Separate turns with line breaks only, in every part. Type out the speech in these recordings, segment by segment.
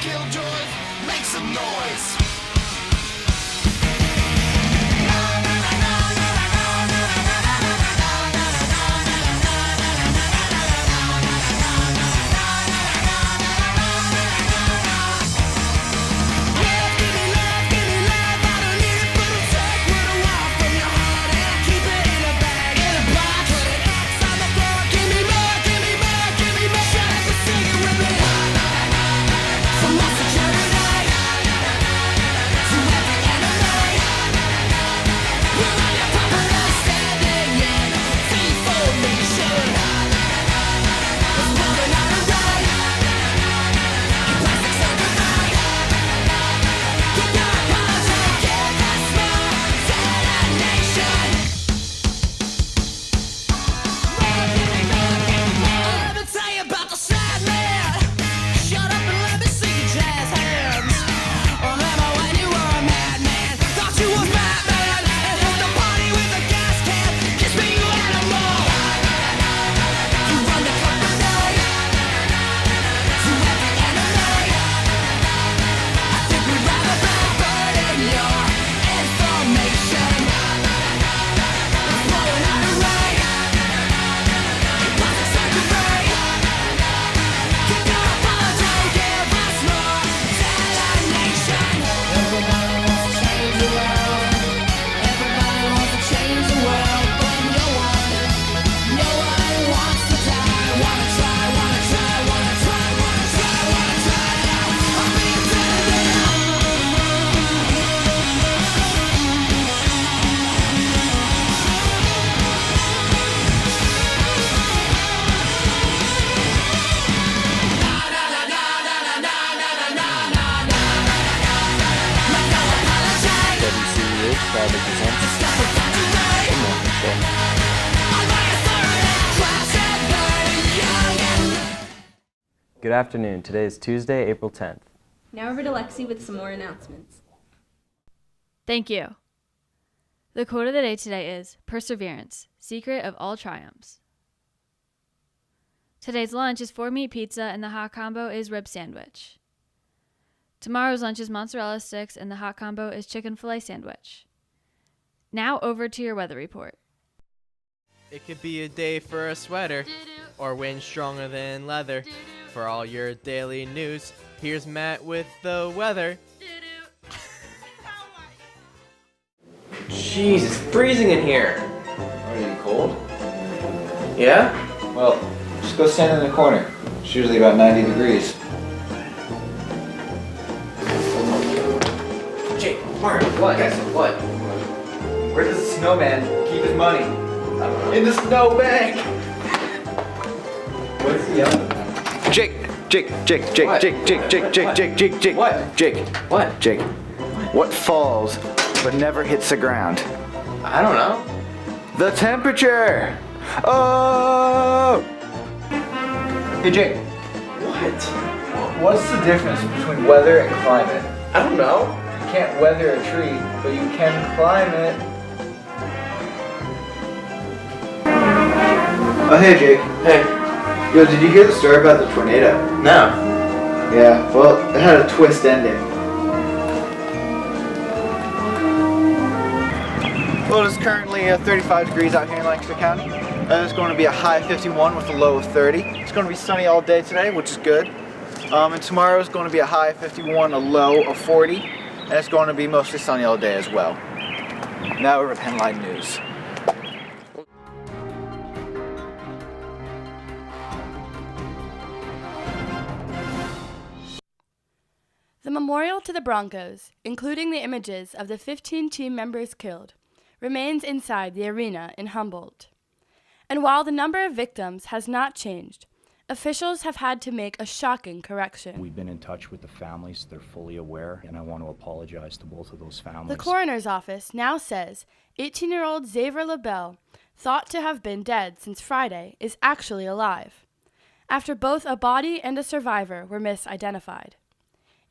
killjoys, make some noise.
Good afternoon. Today is Tuesday, April 10th.
Now over to Lexi with some more announcements.
Thank you. The quote of the day today is, "Perseverance, secret of all triumphs." Today's lunch is 4-meat pizza and the hot combo is rib sandwich. Tomorrow's lunch is mozzarella sticks and the hot combo is chicken filet sandwich. Now over to your weather report.
It could be a day for a sweater or wind stronger than leather. For all your daily news, here's Matt with the weather.
Jeez, it's freezing in here.
Are you cold?
Yeah?
Well, just go stand in the corner. It's usually about 90 degrees.
Jake, Mark, what? Guys, what?
Where does the snowman keep his money? In the snowbank! What is he yelling about? Jake!
What?
Jake!
What?
Jake!
What?
Jake! What falls but never hits the ground?
I don't know.
The temperature! Oh! Hey Jake,
What?
what's the difference between weather and climate?
I don't know.
You can't weather a tree, but you can climb it. Oh hey Jake.
Hey.
Yo, did you hear the story about the tornado?
No.
Yeah, well, it had a twist ending. Well, it is currently 35 degrees out here in Lancaster County. It's going to be a high of 51 with a low of 30. It's going to be sunny all day today, which is good. And tomorrow is going to be a high of 51, a low of 40. And it's going to be mostly sunny all day as well. Now over to Penline News.
The memorial to the Broncos, including the images of the 15 team members killed, remains inside the arena in Humboldt. And while the number of victims has not changed, officials have had to make a shocking correction.
We've been in touch with the families. They're fully aware, and I want to apologize to both of those families.
The coroner's office now says 18-year-old Xavier LaBelle, thought to have been dead since Friday, is actually alive, after both a body and a survivor were misidentified.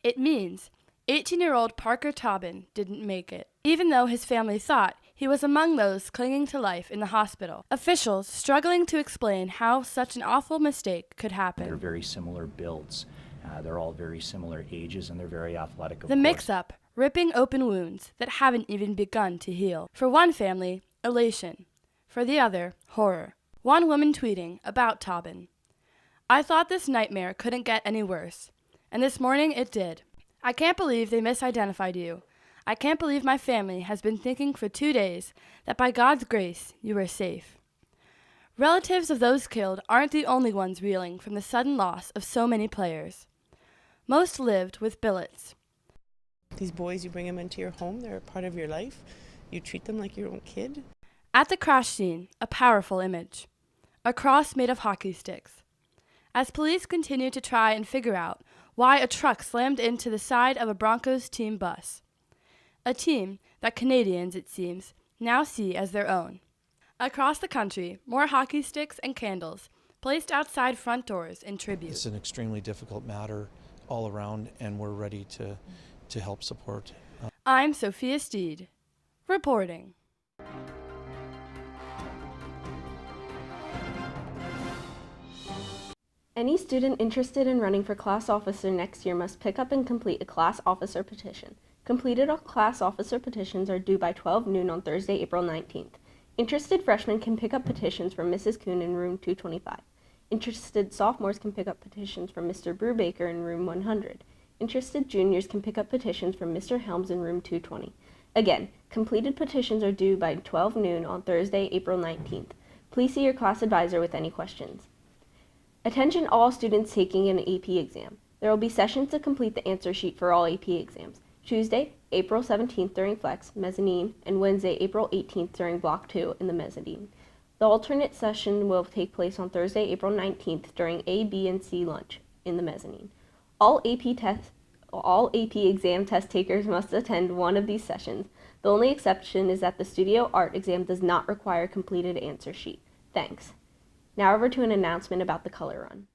It means 18-year-old Parker Tobin didn't make it, even though his family thought he was among those clinging to life in the hospital. Officials struggling to explain how such an awful mistake could happen.
They're very similar builds, They're all very similar ages and they're very athletic. Of
The
course.
mix-up, ripping open wounds that haven't even begun to heal. For one family, elation. For the other, horror. One woman tweeting about Tobin. I thought this nightmare couldn't get any worse. And this morning it did. I can't believe they misidentified you. I can't believe my family has been thinking for 2 days that by God's grace you are safe. Relatives of those killed aren't the only ones reeling from the sudden loss of so many players. Most lived with billets.
These boys, you bring them into your home, they're a part of your life. You treat them like your own kid.
At the crash scene, a powerful image. A cross made of hockey sticks. As police continue to try and figure out why a truck slammed into the side of a Broncos team bus. A team that Canadians, it seems, now see as their own. Across the country, more hockey sticks and candles placed outside front doors in tribute.
It's an extremely difficult matter all around, and we're ready to help support.
I'm Sophia Steed, reporting.
Any student interested in running for class officer next year must pick up and complete a class officer petition. Completed class officer petitions are due by 12 noon on Thursday, April 19th. Interested freshmen can pick up petitions from Mrs. Kuhn in room 225. Interested sophomores can pick up petitions from Mr. Brubaker in room 100. Interested juniors can pick up petitions from Mr. Helms in room 220. Again, completed petitions are due by 12 noon on Thursday, April 19th. Please see your class advisor with any questions. Attention all students taking an AP exam. There will be sessions to complete the answer sheet for all AP exams. Tuesday, April 17th during Flex, Mezzanine, and Wednesday, April 18th during Block 2 in the Mezzanine. The alternate session will take place on Thursday, April 19th during A, B, and C lunch in the Mezzanine. All AP exam test takers must attend one of these sessions. The only exception is that the Studio Art exam does not require a completed answer sheet. Thanks. Now over to an announcement about the color run.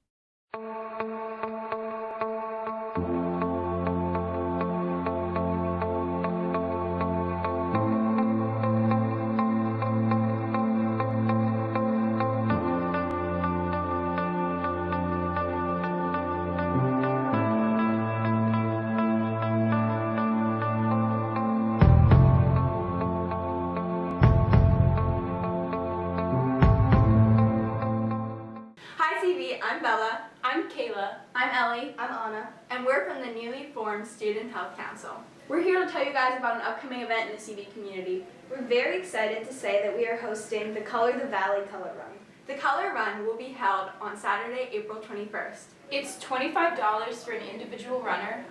I'm Bella. I'm Kayla. I'm Ellie. I'm Anna. And we're from the newly formed Student Health Council. We're here to tell you guys about an upcoming event in the CV community. We're very excited to say that we are hosting the Color the Valley Color Run. The Color Run will be held on Saturday, April 21st. It's $25 for an individual runner.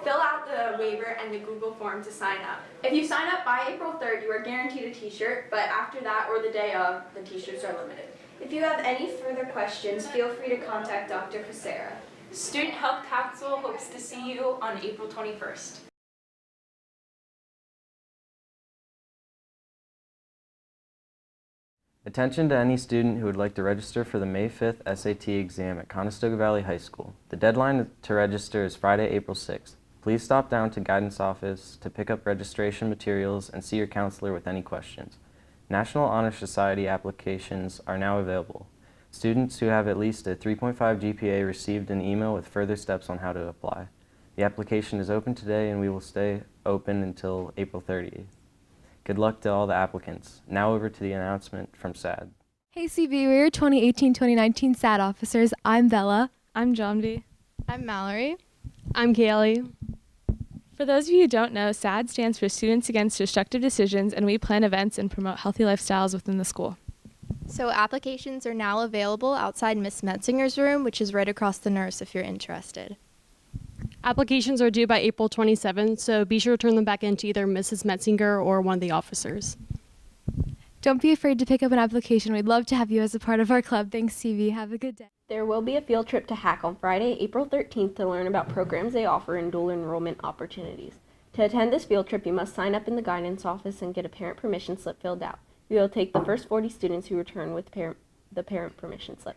Fill out the waiver and the Google form to sign up. If you sign up by April 3rd, you are guaranteed a t-shirt, but after that or the day of, the t-shirts are limited. If you have any further questions, feel free to contact Dr. Casera. Student Health Council hopes to see you on April 21st.
Attention to any student who would like to register for the May 5th SAT exam at Conestoga Valley High School. The deadline to register is Friday, April 6th. Please stop down to Guidance Office to pick up registration materials and see your counselor with any questions. National Honor Society applications are now available. Students who have at least a 3.5 GPA received an email with further steps on how to apply. The application is open today and we will stay open until April 30th. Good luck to all the applicants. Now over to the announcement from SAD.
Hey CV, we're 2018-2019 SAD officers. I'm Bella.
I'm Johnby.
I'm Mallory.
I'm Kaylee. For those of you who don't know, SAD stands for Students Against Destructive Decisions, and we plan events and promote healthy lifestyles within the school.
So applications are now available outside Miss Metzinger's room, which is right across the nurse if you're interested.
Applications are due by April 27th, so be sure to turn them back into either Mrs. Metzinger or one of the officers.
Don't be afraid to pick up an application. We'd love to have you as a part of our club. Thanks, CV. Have a good day.
There will be a field trip to HACC on Friday, April 13th to learn about programs they offer and dual enrollment opportunities. To attend this field trip, you must sign up in the guidance office and get a parent permission slip filled out. We will take the first 40 students who return with the parent permission slip.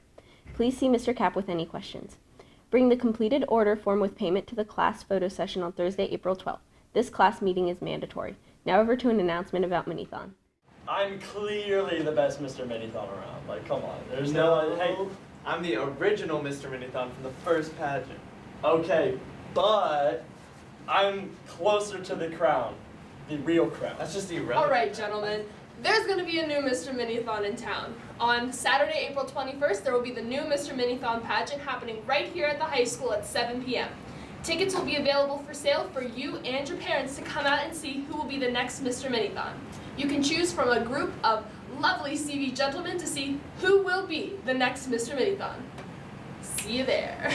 Please see Mr. Kapp with any questions. Bring the completed order form with payment to the class photo session on Thursday, April 12th. This class meeting is mandatory. Now over to an announcement about Minithon.
I'm clearly the best Mr. Minithon around. Like, come on. There's no, hey, I'm the original Mr. Minithon from the first pageant. Okay, but I'm closer to the crown. The real crown.
That's just irrelevant.
All right, gentlemen. There's going to be a new Mr. Minithon in town. On Saturday, April 21st, there will be the new Mr. Minithon pageant happening right here at the high school at 7 p.m. Tickets will be available for sale for you and your parents to come out and see who will be the next Mr. Minithon. You can choose from a group of lovely CV gentlemen to see who will be the next Mr. Minithon. See you there.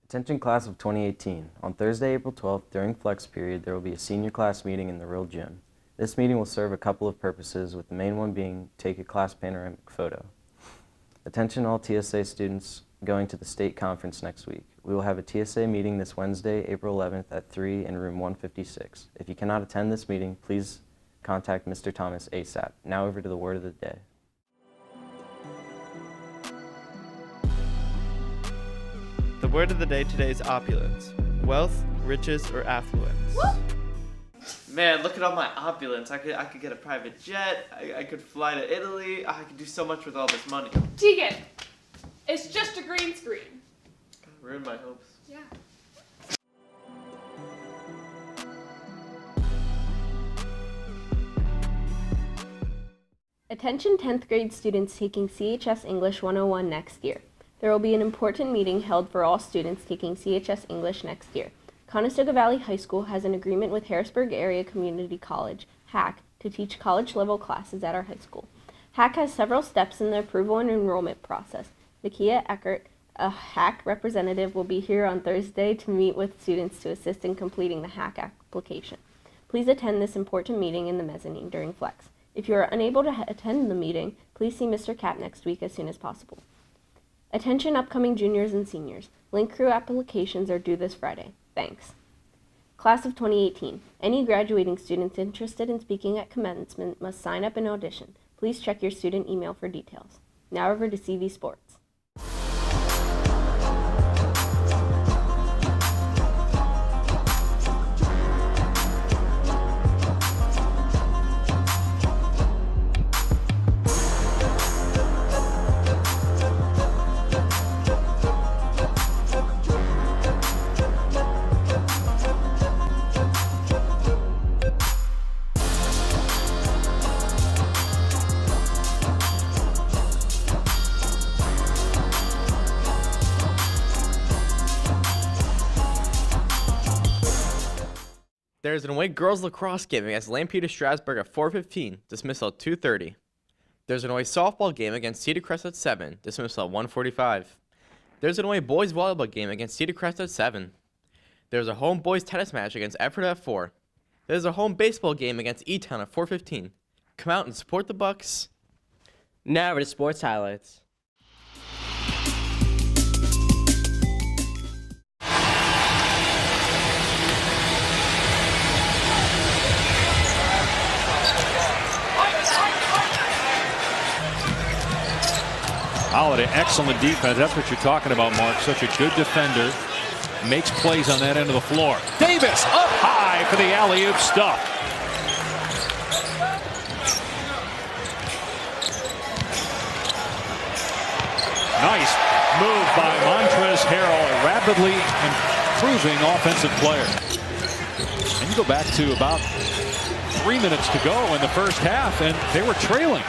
Attention class of 2018. On Thursday, April 12th, during flex period, there will be a senior class meeting in the real gym. This meeting will serve a couple of purposes, with the main one being take a class panoramic photo. Attention all TSA students going to the state conference next week. We will have a TSA meeting this Wednesday, April 11th at 3 in room 156. If you cannot attend this meeting, please contact Mr. Thomas ASAP. Now over to the word of the day.
The word of the day today is opulence. Wealth, riches, or affluence.
Man, look at all my opulence. I could get a private jet. I could fly to Italy. I could do so much with all this money.
Tegan, it's just a green screen.
Ruined my hopes.
Yeah.
Attention 10th grade students taking CHS English 101 next year. There will be an important meeting held for all students taking CHS English next year. Conestoga Valley High School has an agreement with Harrisburg Area Community College, HAC, to teach college-level classes at our high school. HAC has several steps in the approval and enrollment process. Nakia Eckert, a HAC representative, will be here on Thursday to meet with students to assist in completing the HAC application. Please attend this important meeting in the mezzanine during flex. If you are unable to attend the meeting, please see Mr. Kapp next week as soon as possible. Attention upcoming juniors and seniors. Link Crew applications are due this Friday. Thanks. Class of 2018. Any graduating students interested in speaking at commencement must sign up and audition. Please check your student email for details. Now over to CV Sports.
There's an away girls lacrosse game against Lampeter Strasburg at 4:15, dismissal at 2:30. There's an away softball game against Cedar Crest at 7, dismissal at 1:45. There's an away boys volleyball game against Cedar Crest at 7. There's a home boys tennis match against Ephrata at 4. There's a home baseball game against E-Town at 4:15. Come out and support the Bucks.
Now over to sports highlights.
Holiday, excellent defense. That's what you're talking about, Mark. Such a good defender. Makes plays on that end of the floor. Davis up high for the alley-oop stuff. Nice move by Montrezl Harrell, a rapidly improving offensive player. And you go back to about 3 minutes to go in the first half, and they were trailing.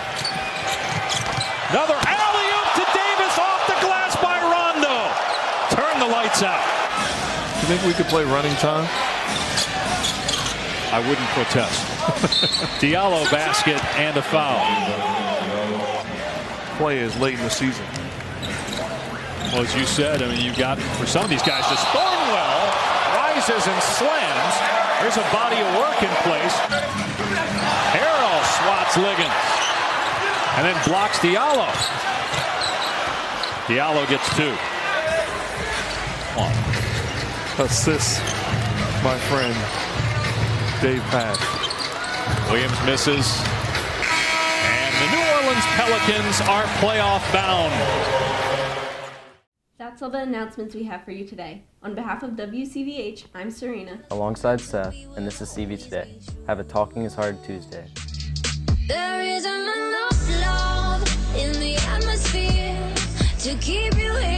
Another alley-oop to Davis off the glass by Rondo. Turn the lights out.
You think we could play running time?
I wouldn't protest. Diallo basket and a foul.
Play is late in the season.
Well, as you said, I mean, you got, for some of these guys, just Thornwell rises and slams. There's a body of work in place. Harrell swats Liggins. And then blocks Diallo. Diallo gets 2. One.
Assist, my friend, Dave Pass.
Williams misses. And the New Orleans Pelicans are playoff bound.
That's all the announcements we have for you today. On behalf of WCVH, I'm Serena.
Alongside Seth, and this is CV Today. Have a Talking is Hard Tuesday.
There isn't enough love in the atmosphere to keep you here.